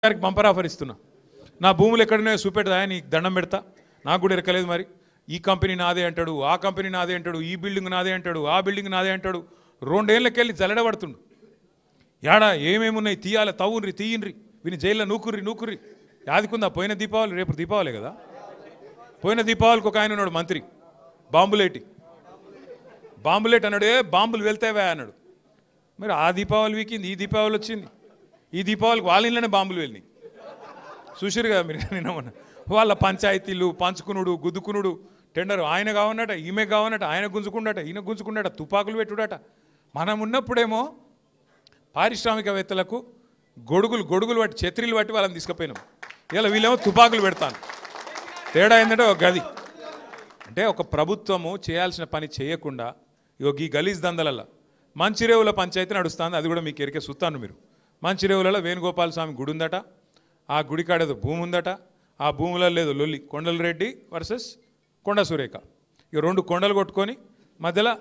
గారికి bumper offer ఇస్తున్నా. నా భూములు ఎక్కడనే చూపెడతా, నీకు దండం పెడతా, నాకు కూడా ఎరకలేదు. మరి ఈ కంపెనీ నాదే అంటాడు, ఆ కంపెనీ నాదే అంటాడు, ఈ బిల్డింగ్ నాదే అంటాడు, ఆ బిల్డింగ్ నాదే అంటాడు. 2 ఏళ్ళకెళ్ళి జల్లడబడుతుండు. యాడా ఏమేమున్నాయి తీయాలి, తవ్వుండ్రి, తీయండ్రి, వీని జైల్లో నూకుర్రి. యాదికుందా పోయిన దీపావళి? రేపు దీపావళి కదా, పోయిన దీపావళికి ఒక ఆయన ఉన్నాడు మంత్రి, బాంబులేటి అన్నాడు. బాంబులు వెళ్తావా అన్నాడు. మరి ఆ దీపావళి వీకింది, ఈ దీపావళి వచ్చింది. ఈ దీపావళికి వాళ్ళ ఇళ్ళనే బాంబులు వెళ్ళినాయి. చూసిరు కదా మీరు నిన్న. వాళ్ళ పంచాయతీలు పంచుకునుడు, గుద్దుకునుడు, టెండర్ ఆయన కావన్నట, ఈమె కావన్నట, ఆయన గుంజుకుండట, ఈయన గుంజుకుండట, తుపాకులు పెట్టుడట. మనం ఉన్నప్పుడేమో పారిశ్రామికవేత్తలకు గొడుగులు పట్టి, ఛత్రీలు పట్టి వాళ్ళని తీసుకుపోయినాం. ఇలా వీళ్ళేమో తుపాకులు పెడతాను. తేడా ఏంటంటే ఒక గది అంటే ఒక ప్రభుత్వము చేయాల్సిన పని చేయకుండా ఈ గలీజ్ దందలల్లో మంచిరేవుల పంచాయతీ నడుస్తుంది. అది కూడా మీకు ఎరికే చూస్తాను. మీరు మంచిరేవులలో వేణుగోపాల స్వామి గుడి ఉందట, ఆ గుడి కాడేదో భూమి ఉందట, ఆ భూములలో లేదో లొల్లి, కొండల రెడ్డి వర్సెస్ కొండ సురేఖ. ఇక 2 కొండలు కొట్టుకొని మధ్యలో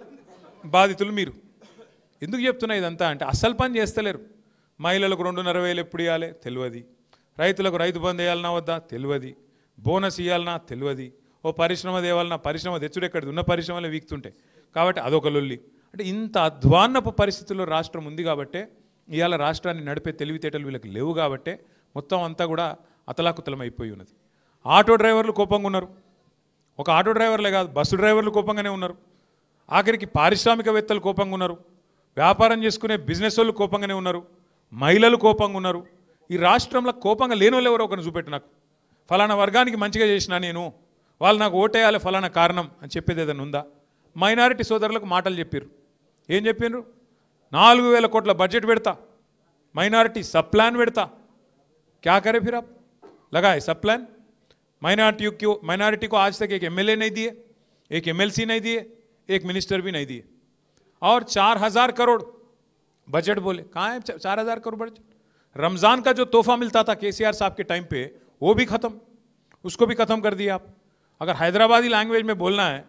బాధితులు మీరు. ఎందుకు చెప్తున్నా ఇదంతా అంటే అస్సలు పని చేస్తలేరు. మహిళలకు 2,500 ఎప్పుడు ఇవ్వాలి తెలియదు, రైతులకు రైతు బంధు వేయాలన్నా వద్దా తెలియదు, బోనస్ ఇవ్వాలన్నా తెలియదు, ఓ పరిశ్రమ తేవాలన్నా పరిశ్రమ తెచ్చుడు ఎక్కడిది, ఉన్న పరిశ్రమలే వీక్తుంటాయి. కాబట్టి అదొక లొల్లి. అంటే ఇంత అధ్వాన్నపు పరిస్థితుల్లో రాష్ట్రం ఉంది కాబట్టే ఇవాళ రాష్ట్రాన్ని నడిపే తెలివితేటలు వీళ్ళకి లేవు కాబట్టే మొత్తం అంతా కూడా అతలాకుతలం అయిపోయి ఉన్నది. ఆటో డ్రైవర్లు కోపంగా ఉన్నారు. ఒక ఆటో డ్రైవర్లే కాదు, బస్సు డ్రైవర్లు కోపంగానే ఉన్నారు. ఆఖరికి పారిశ్రామికవేత్తలు కోపంగా ఉన్నారు. వ్యాపారం చేసుకునే బిజినెస్ వాళ్ళు కోపంగానే ఉన్నారు. మహిళలు కోపంగా ఉన్నారు. ఈ రాష్ట్రంలో కోపంగా లేని వాళ్ళు ఎవరో ఒకరిని చూపెట్టు నాకు. ఫలానా వర్గానికి మంచిగా చేసినా నేను, వాళ్ళు నాకు ఓటేయాలి ఫలానా కారణం అని చెప్పేది ఏదైనా ఉందా? మైనారిటీ సోదరులకు మాటలు చెప్పారు. ఏం చెప్పారు? 4,000 కోట్ల బడ్జెట్ పెడతా, మైనారిటీ सब प्लान పెడతా. क्या करे फिर आप? लगाए सब प्लान. माइनॉरिटी को आज तक एक एमएलए नहीं दिए, एक एमएलसी नहीं दिए, एक मिनिस्टर भी नहीं दिए. और 4,000 करोड़ बजट बोले. कहाँ है 4,000 करोड़ बजट? रमज़ान का जो तोहफा मिलता था केसीआर साहब के टाइम पे, वो भी ख़त्म, उसको भी ख़त्म कर दिया आप. अगर हैदराबादी लैंग्वेज में बोलना है,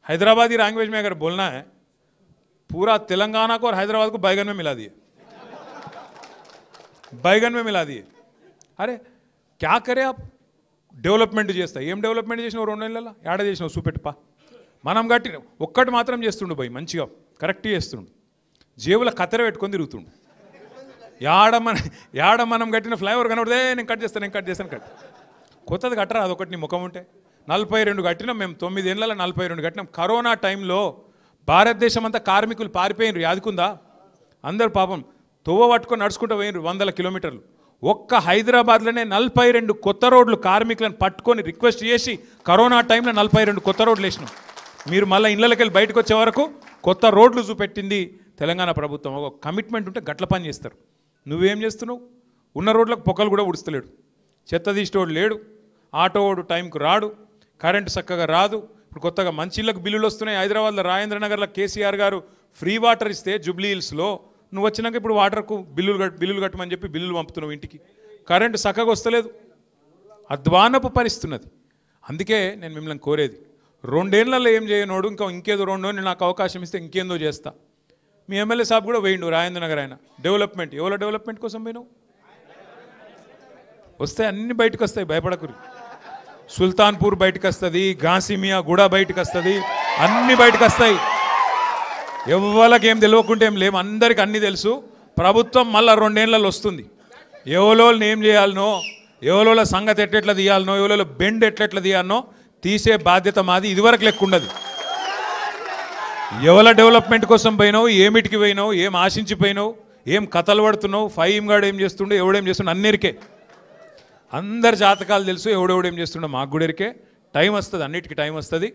हैदराबादी लैंग्वेज में अगर बोलना है, पूरा तेलंगाना को और हैदराबाद को बैगन में मिला दिए, बैगन में मिला दिए. अरे क्या करे आप? డెవలప్మెంట్ చేస్తా. ఏం డెవలప్మెంట్ చేసినావు 2 నెలల్లో? ఏడ చేసినావు చూపెట్టుపా. మనం గట్టి ఒక్కటి మాత్రం చేస్తుండు పోయి, మంచిగా కరెక్ట్ చేస్తుండు, జేబుల కత్తెర పెట్టుకొని తిరుగుతుండు. యాడ మనం కట్టిన ఫ్లైఓవర్ కనబడితే నేను కట్ చేస్తాను. కొత్తది కట్టరా, అదొకటి నీ ముఖం ఉంటే. 42 కట్టినాం మేము, 9 ఏళ్ళలో 42 కట్టినాం. కరోనా టైంలో భారతదేశం అంతా కార్మికులు పారిపోయినారు, యాదుకుందా? అందరు పాపం తోవ పట్టుకొని నడుచుకుంటూ పోయినారు 100 కిలోమీటర్లు. ఒక్క హైదరాబాద్లోనే 42 కొత్త రోడ్లు కార్మికులను పట్టుకొని రిక్వెస్ట్ చేసి కరోనా టైంలో 42 కొత్త రోడ్లు వేసినాం. మీరు మళ్ళీ ఇళ్ళకి వెళ్ళి బయటకు వచ్చే వరకు కొత్త రోడ్లు చూపెట్టింది తెలంగాణ ప్రభుత్వం. ఒక కమిట్మెంట్ ఉంటే గట్ల పని చేస్తారు. నువ్వేం చేస్తున్నావు? ఉన్న రోడ్లకు పొక్కలు కూడా ఉడుస్తలేడు, చెత్త తీసేవాడు లేడు, ఆటో వాడు టైంకు రాడు, కరెంటు చక్కగా రాదు. ఇప్పుడు కొత్తగా మంచి ఇళ్ళకు బిల్లులు వస్తున్నాయి. హైదరాబాద్లో రాజేంద్రనగర్లో కేసీఆర్ గారు ఫ్రీ వాటర్ ఇస్తే జూబ్లీ హిల్స్లో, నువ్వు వచ్చినాక ఇప్పుడు వాటర్కు బిల్లులు కట్టమని చెప్పి బిల్లులు పంపుతున్నావు ఇంటికి. కరెంటు చక్కగా వస్తలేదు, అధ్వానపు పరిస్థితున్నది. అందుకే నేను మిమ్మల్ని కోరేది, 2 ఏళ్లలో ఏం చేయనోడు ఇంకేదో 2 ఏళ్ళు నాకు అవకాశం ఇస్తే ఇంకేందో చేస్తా. మీ ఎమ్మెల్యే సాబ్ కూడా పోయిండు రాజేంద్రనగర్. ఆయన డెవలప్మెంట్, ఎవరో డెవలప్మెంట్ కోసం పోయినావు? వస్తాయి, అన్ని బయటకు వస్తాయి, భయపడకురి. సుల్తాన్పూర్ బయటకు వస్తుంది, ఘాసిమియా గూడ బయటకు వస్తుంది, అన్ని బయటకు వస్తాయి. ఎవరికి ఏం తెలియకుంటే ఏం లేము, అందరికి అన్నీ తెలుసు. ప్రభుత్వం మళ్ళీ 2 ఏళ్లలో వస్తుంది. ఎవరోళ్ళని ఏం చేయాలనో, ఎవరోళ్ళ సంగతి ఎట్లెట్లా తీయాలనో, ఎవరోళ్ళ బెండ్ ఎట్లెట్లా తీయాలనో తీసే బాధ్యత మాది. ఇదివరకు లెక్క ఉండదు. ఎవరి డెవలప్మెంట్ కోసం పోయినావు, ఏమిటికి పోయినావు, ఏం ఆశించిపోయినావు, ఏం కథలు పడుతున్నావు, ఫైమ్ గాడు ఏం చేస్తుండో, ఎవడేం చేస్తుండో అన్నిరికే అందరి జాతకాలు తెలుసు. ఎవడెవడేం చేస్తుండో మాకు కూడా ఎరికే. టైం వస్తుంది, అన్నిటికీ టైం వస్తుంది.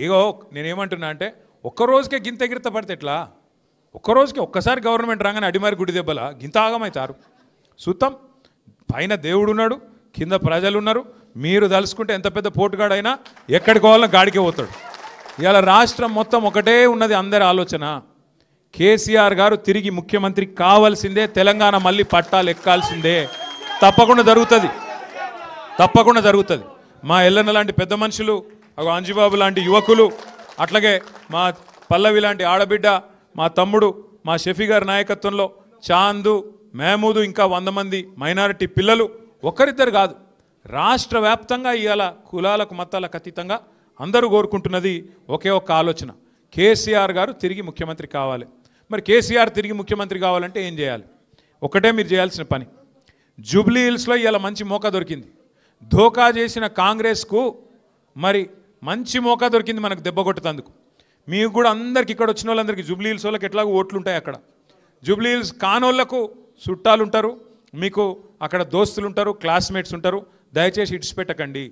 ఇగో నేనేమంటున్నా అంటే, ఒక్కరోజుకే గింత ఎగిరిత పడితే ఎట్లా? ఒక్కరోజుకి ఒక్కసారి గవర్నమెంట్ రాగానే అడిమారి గుడి దెబ్బల గింత ఆగమవుతారు. సుతం పైన దేవుడు ఉన్నాడు, కింద ప్రజలు ఉన్నారు. మీరు తలుసుకుంటే ఎంత పెద్ద పోటుగాడైనా ఎక్కడికి పోవాలన్నా గాడికే పోతాడు. ఇవాళ రాష్ట్రం మొత్తం ఒకటే ఉన్నది, అందరి ఆలోచన కేసీఆర్ గారు తిరిగి ముఖ్యమంత్రి కావాల్సిందే, తెలంగాణ మళ్ళీ పట్టాలు ఎక్కాల్సిందే. తప్పకుండా జరుగుతుంది, తప్పకుండా జరుగుతుంది. మా ఎల్లన్న లాంటి పెద్ద మనుషులు, అంజుబాబు లాంటి యువకులు, అట్లాగే మా పల్లవి లాంటి ఆడబిడ్డ, మా తమ్ముడు, మా షఫీ గారి నాయకత్వంలో చాందు, మహమూదు ఇంకా 100 మంది మైనారిటీ పిల్లలు ఒక్కరిద్దరు కాదు, రాష్ట్ర వ్యాప్తంగా ఇవాళ కులాలకు మతాలకు అతీతంగా అందరూ కోరుకుంటున్నది ఒకే ఒక్క ఆలోచన, కేసీఆర్ గారు తిరిగి ముఖ్యమంత్రి కావాలి. మరి కేసీఆర్ తిరిగి ముఖ్యమంత్రి కావాలంటే ఏం చేయాలి? ఒకటే మీరు చేయాల్సిన పని, జూబ్లీ హిల్స్లో ఇవాళ మంచి మోకా దొరికింది. ధోకా చేసిన కాంగ్రెస్కు మరి మంచి మోకా దొరికింది మనకు దెబ్బ కొట్టేందుకు. మీకు కూడా అందరికి ఇక్కడ వచ్చిన వాళ్ళందరికీ జూబ్లీ హిల్స్ వాళ్ళకి ఎట్లాగో ఓట్లు ఉంటాయి. అక్కడ జూబ్లీ హిల్స్ కానోళ్లకు చుట్టాలు ఉంటారు, మీకు అక్కడ దోస్తులు ఉంటారు, క్లాస్మేట్స్ ఉంటారు. దయచేసి ఇడిచిపెట్టకండి.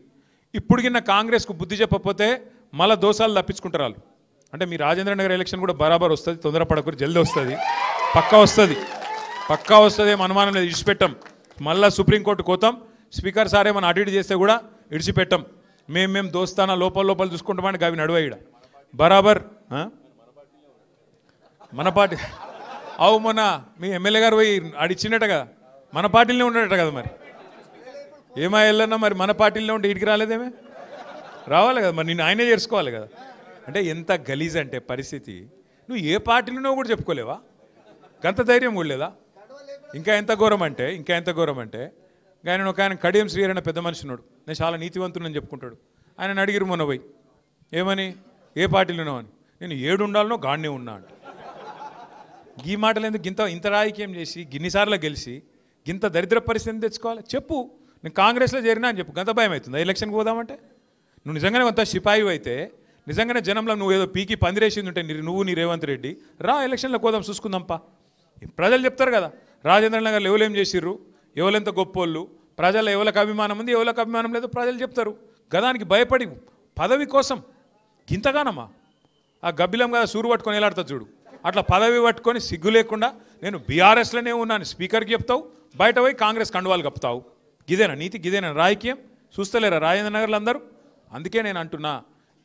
ఇప్పుడు కింద కాంగ్రెస్కు బుద్ధి చెప్పకపోతే మళ్ళీ దోసాలు తప్పించుకుంటారు వాళ్ళు. అంటే మీ రాజేంద్ర నగర్ ఎలక్షన్ కూడా బరాబర్ వస్తుంది, తొందరపడకూరు, జల్దీ వస్తుంది, పక్కా వస్తుంది, పక్కా వస్తుంది, అనుమానం లేదు. ఇడిచిపెట్టాం, మళ్ళీ సుప్రీంకోర్టు కోతాం. స్పీకర్ సారే మనం అటు ఇటు చేస్తే కూడా ఇడిచిపెట్టాం. మేము దోస్తానా లోపల చూసుకుంటామని అవి నడువాయిడ బరాబర్. మన పార్టీ అవు మొన్న మీ ఎమ్మెల్యే గారు పోయి అడిచినట్ట కదా, మన పార్టీలోనే ఉండేట కదా. మరి ఏమా వెళ్ళన్నా మరి మన పార్టీలో ఉంటే ఇడికి రాలేదేమే, రావాలి కదా మరి, నిన్ను ఆయనే చేసుకోవాలి కదా. అంటే ఎంత గలీజ్ అంటే పరిస్థితి, నువ్వు ఏ పార్టీలోనో కూడా చెప్పుకోలేవా? గంత ధైర్యం కూడా లేదా? ఇంకా ఎంత ఘోరం అంటే ఆయన ఒక ఆయన కడియం శ్రీహరి అనే పెద్ద మనిషి ఉన్నాడు, నేను చాలా నీతివంతునని చెప్పుకుంటాడు. ఆయన అడిగిరు మొన్న పోయి, ఏమని, ఏ పార్టీలోనో అని. నేను ఏడు ఉండాలనో గాడినే ఉన్నా అంటే. ఈ మాటలు ఎందుకు ఇంత రాజకీయం చేసి గిన్నిసార్లు గెలిచి గింత దరిద్ర పరిస్థితిని తెచ్చుకోవాలి? చెప్పు, నేను కాంగ్రెస్లో చేరినా అని చెప్పు. గంత భయం అవుతుంది ఎలక్షన్కి పోదామంటే? నువ్వు నిజంగానే కొంత సిపాయి అయితే, నిజంగానే జనంలో నువ్వు ఏదో పీకి పందిరేసింది ఉంటే నువ్వు నీ రేవంత్ రెడ్డి రా ఎలక్షన్లో పోదాం, చూసుకుందాంపా. ప్రజలు చెప్తారు కదా రాజేంద్ర నగర్లో ఎవరేం చేసిర్రు, ఎవరెంత గొప్పోళ్ళు, ప్రజల ఎవరికి అభిమానం ఉంది, ఎవరికి అభిమానం లేదు, ప్రజలు చెప్తారు. గదానికి భయపడి పదవి కోసం గింతగానమ్మా. ఆ గబ్బిలం కదా సూరు పట్టుకొని ఎలాడుతుంది చూడు, అట్లా పదవి పట్టుకొని సిగ్గు లేకుండా నేను బీఆర్ఎస్లోనే ఉన్నాను స్పీకర్కి చెప్తావు, బయట పోయి కాంగ్రెస్ కండువాలు కప్పుతావు. గిదేనా నీతి, గిదేనా రాజకీయం? చూస్తలేరా రాజేంద్ర నగర్లో అందరూ? అందుకే నేను అంటున్నా,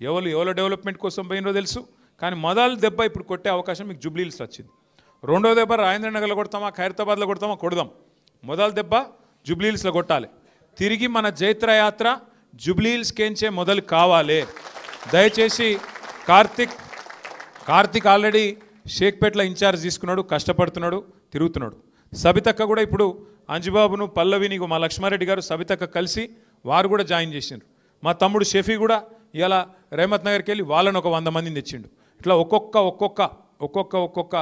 ఎవరు డెవలప్మెంట్ కోసం పోయినో తెలుసు, కానీ మొదలు దెబ్బ ఇప్పుడు కొట్టే అవకాశం మీకు జూబ్లీ హిల్స్ వచ్చింది. రెండో దెబ్బ రాజేంద్ర నగర్లో కొడతామా, ఖైరతాబాద్లో కొడతామా, కొడదాం. మొదలు దెబ్బ జూబ్లీ హిల్స్లో కొట్టాలి. తిరిగి మన జైత్రయాత్ర జూబ్లీ హిల్స్కేంచే మొదలు కావాలి. దయచేసి కార్తిక్ ఆల్రెడీ షేక్పేట్ల ఇన్ఛార్జ్ తీసుకున్నాడు, కష్టపడుతున్నాడు, తిరుగుతున్నాడు. సబితక్క కూడా ఇప్పుడు అంజుబాబును, పల్లవిని, మా లక్ష్మారెడ్డి గారు సబితక్క కలిసి వారు కూడా జాయిన్ చేసిండ్రు. మా తమ్ముడు షఫీ కూడా ఇలా రేమత్ నగర్కి వెళ్ళి వాళ్ళని ఒక 100 మందిని తెచ్చిండు. ఇట్లా ఒక్కొక్క